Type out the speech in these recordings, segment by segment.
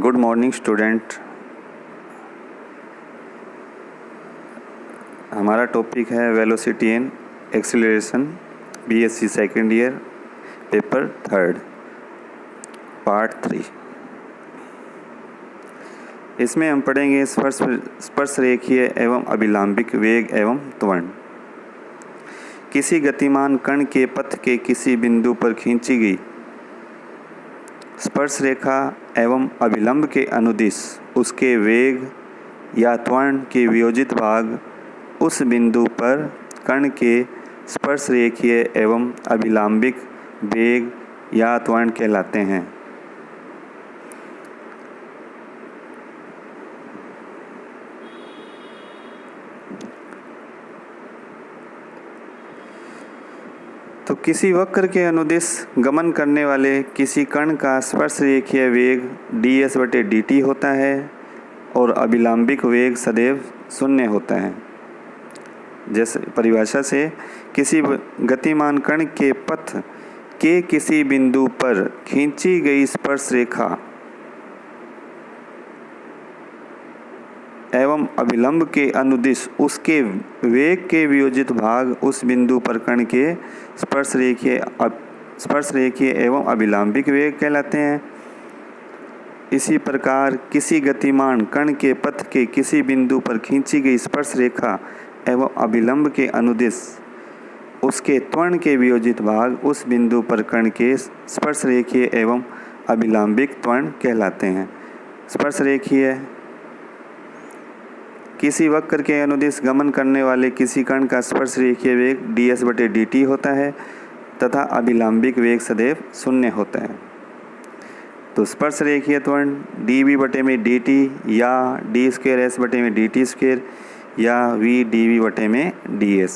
Good morning student. हमारा topic है velocity and acceleration, BSc second year, paper 3, part 3। इसमें हम पढ़ेंगे स्पर्श रेखीय एवं अभिलंबिक वेग एवं त्वरण। किसी गतिमान कण के पथ के किसी बिंदु पर खींची गई स्पर्श रेखा एवं अभिलंब के अनुदिश उसके वेग या त्वरण के वियोजित भाग उस बिंदु पर कण के स्पर्श रेखीय एवं अभिलंबिक वेग या त्वरण कहलाते हैं। तो किसी वक्र के अनुदिश गमन करने वाले किसी कण का स्पर्श रेखीय वेग ds/dt होता है और अभिलंबिक वेग सदैव शून्य होता है। जैसे परिभाषा से, किसी गतिमान कण के पथ के किसी बिंदु पर खींची गई स्पर्श रेखा एवं अभिलंब के अनुदिश उसके वेग के वियोजित भाग उस बिंदु पर कण के स्पर्श रेखीय एवं अभिलंबिक वेग कहलाते हैं। इसी प्रकार किसी गतिमान कण के पथ के किसी बिंदु पर खींची गई स्पर्श रेखा एवं अभिलंब के अनुदिश उसके त्वरण के वियोजित भाग उस बिंदु पर कण के स्पर्श रेखीय एवं अभिलंबिक त्वरण कहलाते हैं। स्पर्श रेखीय, किसी वक्र के अनुदिश गमन करने वाले किसी कण का स्पर्श रेखीय वेग ds/dt होता है तथा अभिलंबिक वेग सदैव शून्य होता है। तो स्पर्श रेखीय त्वरण dv/dt या d²s/dt² या v/ds।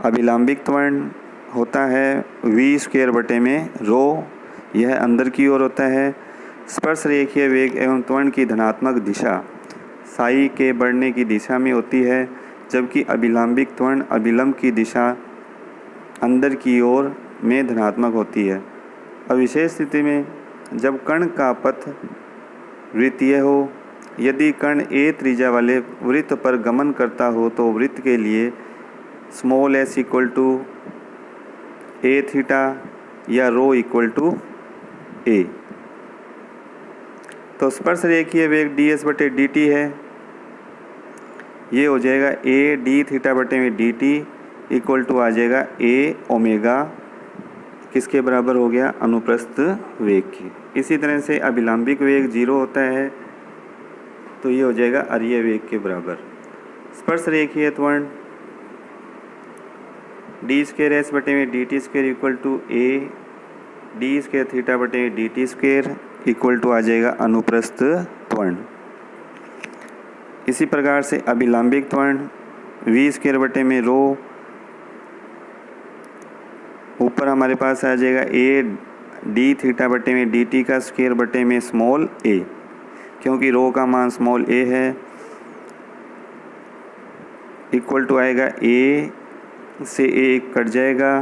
अभिलंबिक त्वरण होता है v²/ρ, यह अंदर की ओर होता है। स्पर्श रेखीय वेग एवं त्वरण की धनात्मक दिशा साई के बढ़ने की दिशा में होती है, जबकि अभिलंबिक त्वरण अभिलंब की दिशा अंदर की ओर में धनात्मक होती है। अब विशेष स्थिति में जब कण का पथ वृत्तीय हो, यदि कण a त्रिज्या वाले वृत्त पर गमन करता हो तो वृत्त के लिए s = a थीटा या ρ = a। तो स्पर्श रेखीय वेग ds/dt है, ये हो जाएगा a dθ/dt इक्वल आ जाएगा a ओमेगा, किसके बराबर हो गया, अनुप्रस्थ वेग की। इसी तरह से अभिलंबिक वेग 0 होता है, तो ये हो जाएगा अरीय वेग के बराबर। स्पर्श रेखीय त्वरण d²s/dt² equal to a d²θ/dt² equal to आ जाएगा अनुप्रस्थ त्वरण। इसी प्रकार से अभिलंबिक त्वरण v²/ρ, ऊपर हमारे पास आ जाएगा a dθ/dt का स्क्वायर a, क्योंकि ρ का मान a है, इक्वल टू आएगा a से a कट जाएगा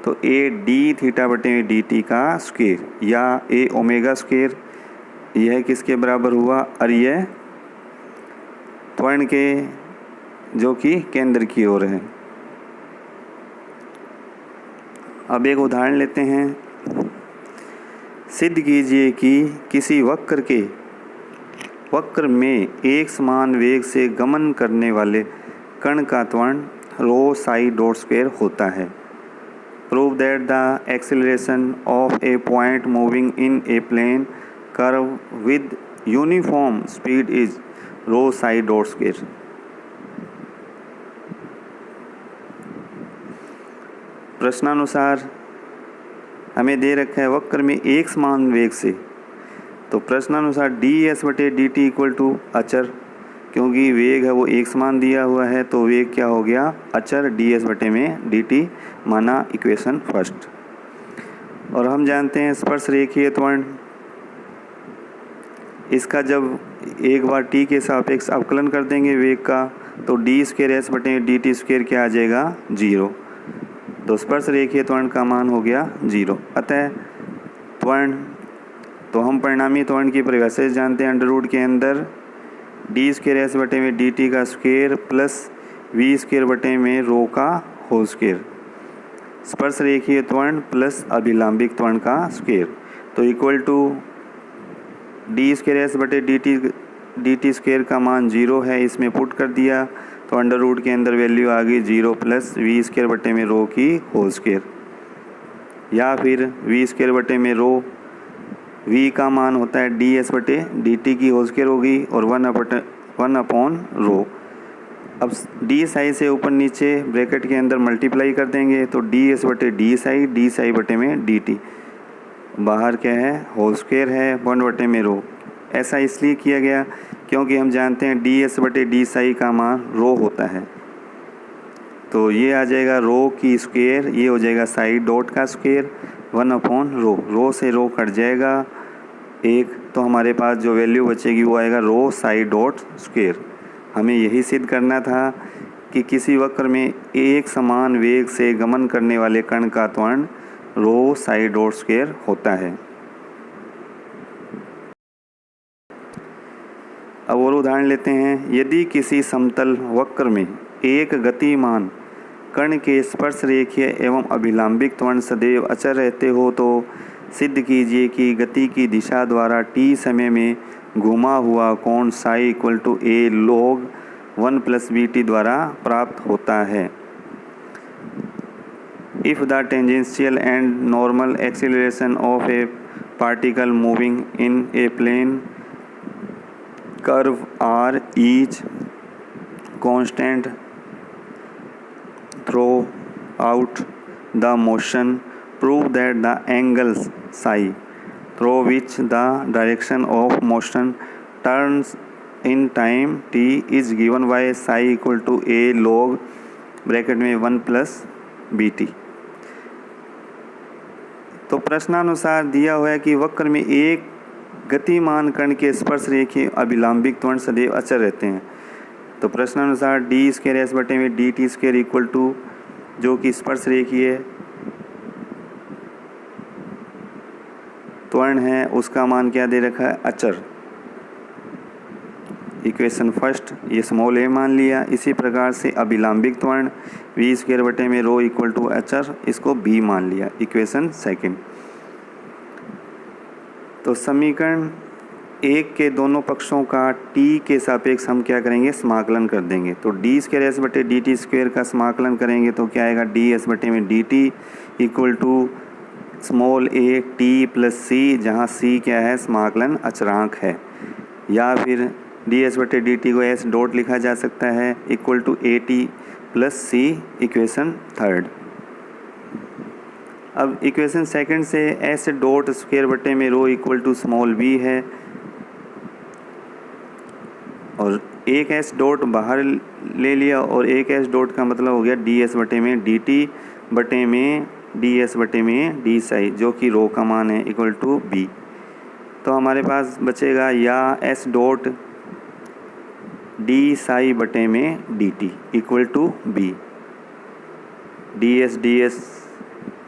तो a dθ/dt का स्क्वायर या a ओमेगा स्क्वायर, यह किसके बराबर हुआ, अरीय त्वरण के, जो कि केंद्र की ओर है। अब एक उदाहरण लेते हैं। सिद्ध कीजिए कि किसी वक्र में एक समान वेग से गमन करने वाले कण का त्वरण ρ होता है। Prove that the acceleration of a point moving in a plane curve with uniform speed is ρ²। प्रश्नानुसार हमें दे रखा है वक्र में एक समान वेग से, तो प्रश्नानुसार ds/dt इक्वल टू अचर, क्योंकि वेग है वो एक समान दिया हुआ है तो वेग क्या हो गया, अचर ds/dt माना इक्वेशन फर्स्ट। और हम जानते हैं स्पर्श रेखीय त्वरण, इसका जब एक बार t के सापेक्ष अवकलन कर देंगे वेग का तो d²s/dt² क्या आ जाएगा, 0। तो स्पर्श रेखीय त्वरण का मान हो गया 0। अतः त्वरण तो हम परिणामी त्वरण की परिभाषा जानते हैं, अंडर रूट के अंदर डी स्क्वायर एस बटे में डी टी का स्क्वायर प्लस वी स्क्वायर बटे में रो का होल स्क्वायर, स्पर्श रेखीय त्वरण प्लस अभिलंबिक त्वरण का स्क्वायर, तो equal to D square S बटे डी टी स्क्वायर का मान 0 है, इसमें पुट कर दिया तो अंडर रूट के अंदर वैल्यू आ गई 0 प्लस वी स्क्वायर बटे में रो की होल स्क्वायर, या फिर वी स्क्वायर बटे में रो, वी का मान होता है डी एस बटे डी टी की होल स्क्वायर होगी और 1 अपॉन रो। अब डी साई से ऊपर नीचे ब्रैकेट के अंदर मल्टीप्लाई कर देंगे तो डी एस बटे डी साई बटे में डी टी, बाहर क्या है होल स्क्वायर है 1 बटे में रो। ऐसा इसलिए किया गया क्योंकि हम जानते हैं डी एस बटे डी साई का मान रो होता है, तो ये आ जाएगा रो की स्क्वायर, ये हो जाएगा साई डॉट का स्क्वायर 1 अपॉन रो से रो कट जाएगा एक, तो हमारे पास जो वैल्यू बचेगी वो आएगा रो साई डॉट स्क्वायर। हमें यही सिद्ध करना था कि किसी वक्र में एक समान वेग से गमन करने वाले कण का त्वरण रो साई डॉट स्क्वायर होता है। अब और उदाहरण लेते हैं, यदि किसी समतल वक्र में एक गतिमान कण के स्पर्श रेखीय एवं अभिलंबिक त्वरण सदैव अचर रहते हो तो सिद्ध कीजिए कि गति की दिशा द्वारा t समय में घुमा हुआ कोण psi equal to a log 1 plus B T द्वारा प्राप्त होता है। If the tangential and normal acceleration of a particle moving in a plane curve are each constant throughout the motion, prove that the angles psi through which the direction of motion turns in time t is given by psi equal to a log bracket में 1 plus B T. तो प्रश्नानुसार दिया हुआ है कि वक्र में एक गतिमान कण के स्पर्श रेखीय अभिलंबिक त्वरण सदैव अचर रहते हैं, तो प्रश्नानुसार डी स्क्वायर एस बटे में D T square equal to जो कि स्पर्श रेखीय त्वरण है उसका मान क्या दे रखा है अचर, इक्वेशन फर्स्ट ये स्मॉल ए मान लिया। इसी प्रकार से अभिलंबिक त्वरण वी स्क्वायर बटे में रो इक्वल टू अचर, इसको बी मान लिया, इक्वेशन सेकंड। तो समीकरण एक के दोनों पक्षों का t के सापेक्ष हम क्या करेंगे समाकलन कर देंगे, तो डी स्क्वायर एस बटे डी टी स्क्वायर का समाकलन करेंगे तो क्या आएगा डी एस बटे में D T equal to small A T plus C, जहाँ सी क्या है समाकलन अचरांक है, या फिर डी एस बटे डी टी को एस डॉट लिखा जा सकता है equal to A T plus C, equation third. अब इक्वेशन सेकंड से एस डॉट स्क्वायर बटे में rho equal to small B है और एक एस डॉट बाहर ले लिया और एक एस डॉट का मतलब हो गया डी एस बटे में डी टी बटे में डी एस बटे में डी साई, जो कि रो का मान है इक्वल टू बी। तो हमारे पास बचेगा या एस डॉट डी साई बटे में D T equal to B, D S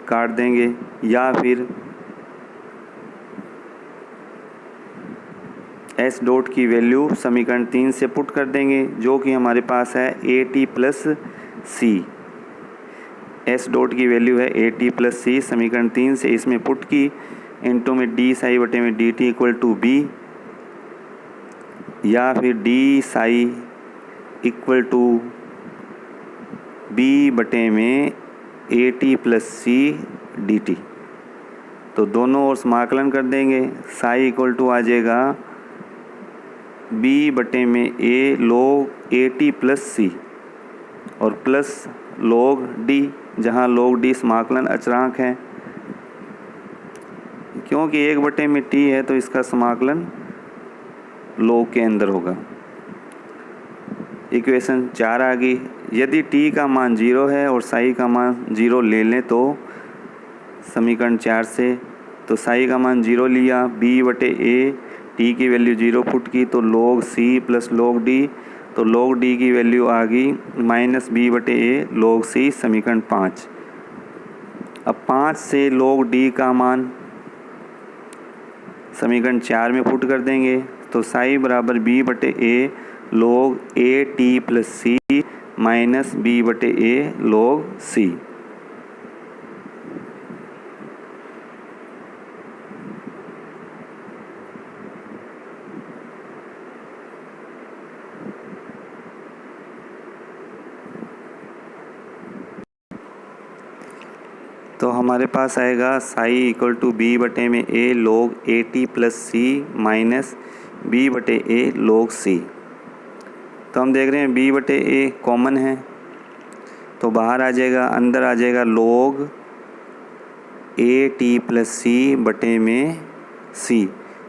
काट देंगे, या फिर एस डॉट की वैल्यू समीकरण 3 से पुट कर देंगे जो कि हमारे पास है A T plus C, S dot की वैल्यू है ए टी प्लस सी, समीकरण 3 से इसमें पुट की इनटू में डी साई बटे में D T equal to B, या फिर D psi equal to B बटे में A T plus C D T. तो दोनों ओर समाकलन कर देंगे, साई इक्वल टू आ जाएगा बी बटे में ए लॉग ए टी प्लस सी और प्लस लॉग डी, जहाँ लॉग डी समाकलन अचरांक है, क्योंकि 1 बटे में टी है तो इसका समाकलन लॉग के अंदर होगा। इक्वेशन 4 आ गई, यदि t का मान 0 है और साई का मान 0 ले लें तो समीकरण 4 से, तो साई का मान 0 लिया, b बटे a, t की वैल्यू 0 पुट की तो log c plus log d, तो log d की वैल्यू आ गई माइनस b बटे a log c, समीकरण 5। अब 5 से log d का मान समीकरण 4 में पुट कर देंगे तो साई बराबर बी बटे A log A T plus C minus B बटे ए log सी। तो हमारे पास आएगा साई इक्वल टू बी बटे में A log A T plus C minus B बटे ए log सी। तो हम देख रहे हैं बी बटे ए कॉमन है तो बाहर आ जाएगा, अंदर आ जाएगा log ए टी प्लस सी बटे में सी।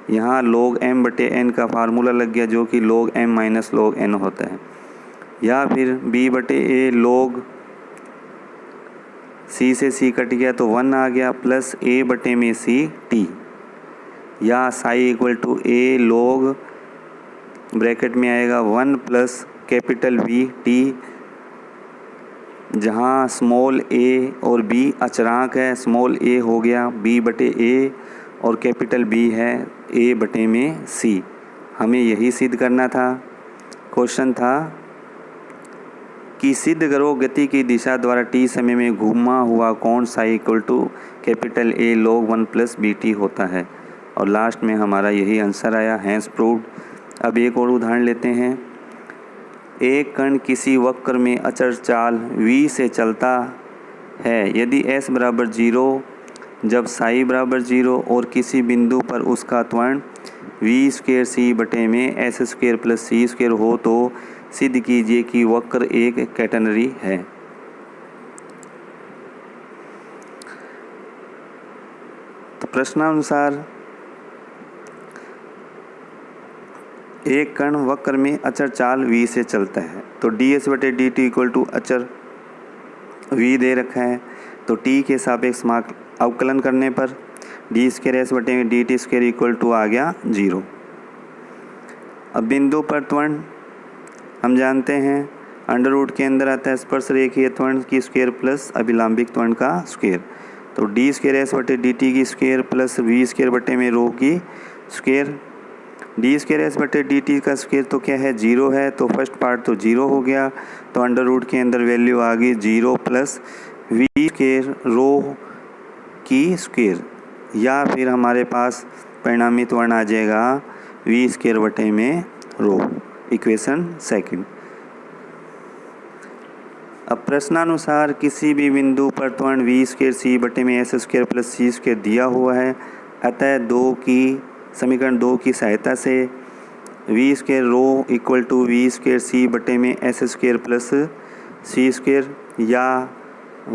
यहाँ log m बटे n का फार्मूला लग गया जो कि log m minus log n होता है, या फिर b बटे ए log सी से सी कट गया तो 1 आ गया प्लस ए बटे में सी टी, या psi equal to A log bracket में आएगा 1 प्लस कैपिटल वी टी, जहाँ स्मॉल ए और बी अचरांक है, स्मॉल ए हो गया बी बटे ए और कैपिटल बी है ए बटे में सी। हमें यही सिद्ध करना था। क्वेश्चन था कि सिद्ध करो गति की दिशा द्वारा टी समय में घूमा हुआ कोण psi equal to capital A log 1 plus B T होता है, और लास्ट में हमारा यही आंसर आया, हैंस प्रूव्ड। अब एक और उदाहरण लेते हैं। एक कण किसी वक्र में अचर चाल v से चलता है यदि s बराबर 0 जब साई बराबर 0 और किसी बिंदु पर उसका त्वरण v स्क्वायर सी बटे में s square plus C square हो तो सिद्ध कीजिए कि वक्र एक कैटेनरी है। तो प्रश्नानुसार एक कण वक्र में अचर चाल v से चलता है तो ds बटे डी टी इक्वल टू अचर v दे रखा है, तो t के सापेक्ष अवकलन करने पर डी स्क्वायर एस बटे में D T square equal to आ गया 0। अब बिंदु पर त्वरण हम जानते हैं अंडर रूट के अंदर आता है स्पर्श रेखीय त्वरण की स्क्वायर प्लस अभिलंबिक त्वरण का स्क्वायर, तो डी स्क्वायर एस बटे डी टी की स्क्वायर प्लस वी स्क्वायर बटे में रो की स्क्वायर। डी स्क्वायर एस बटे डी टी का स्क्वायर तो क्या है 0 है, तो फर्स्ट पार्ट तो 0 हो गया, तो अंडर रूट के अंदर वैल्यू आ गई 0 प्लस वी स्क्वायर रो की स्क्वायर, या फिर हमारे पास परिणामी त्वरण आ जाएगा वी स्क्वायर बटे में रो। Equation second. अब प्रश्नानुसार किसी भी बिंदु पर त्वरण वी स्क्वायर सी बटे में S square plus C square दिया हुआ है, अतः समीकरण 2 की सहायता से V square rho equal to V square C बटे में S square plus C square, या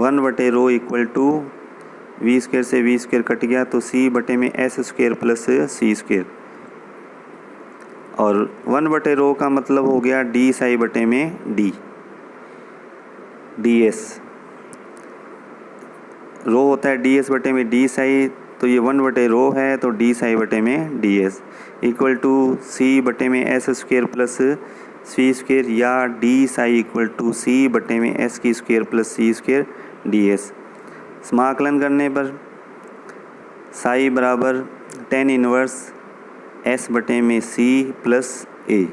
1 बटे rho equal to V square से वी स्क्वायर कट गया तो सी बटे में S square plus C square, और 1 बटे रो का मतलब हो गया डी साई बटे में डी डी एस। रो होता है डी एस बटे में डी साई, तो ये 1 बटे रो है तो डी साई बटे में डी एस इक्वल टू सी बटे में S square plus C square, या डी साई इक्वल टू सी बटे में एस की square plus C square D S. समाकलन करने पर साई बराबर tan इनवर्स एस बटे में सी प्लस ए।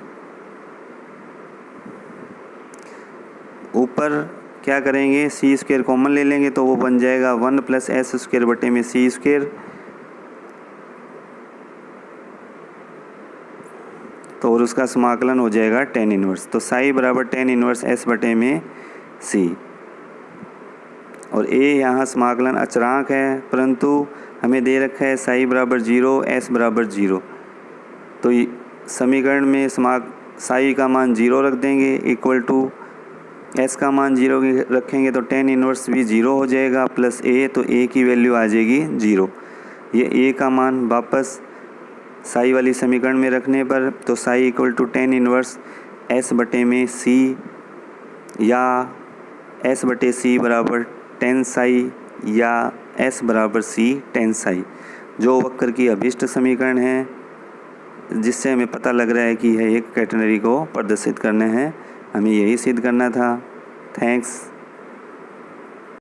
ऊपर क्या करेंगे, सी स्क्वायर कॉमन ले लेंगे तो वो बन जाएगा 1 प्लस एस स्क्वायर बटे में सी स्क्वायर, तो और उसका समाकलन हो जाएगा tan इनवर्स। तो साई बराबर tan इनवर्स एस बटे में सी, और ए यहाँ समाकलन अचरांक है परंतु हमें दे रखा है साई बराबर 0 एस बराबर 0, तो समीकरण में साई का मान 0 रख देंगे इक्वल टू एस का मान 0 रखेंगे तो tan इनवर्स भी 0 हो जाएगा प्लस ए, तो ए की वैल्यू आ जाएगी 0। ये ए का मान वापस साई वाली समीकरण में रखने पर तो psi equal to tan inverse S बटे में सी, या एस बटे सी बराबर tan साई, या एस बराबर सी tan साई, जो वक्र की अभिष्ट समीकरण है, जिससे हमें पता लग रहा है कि यह एक कैटेनरी को प्रदर्शित करने हैं। हमें यही सिद्ध करना था। थैंक्स।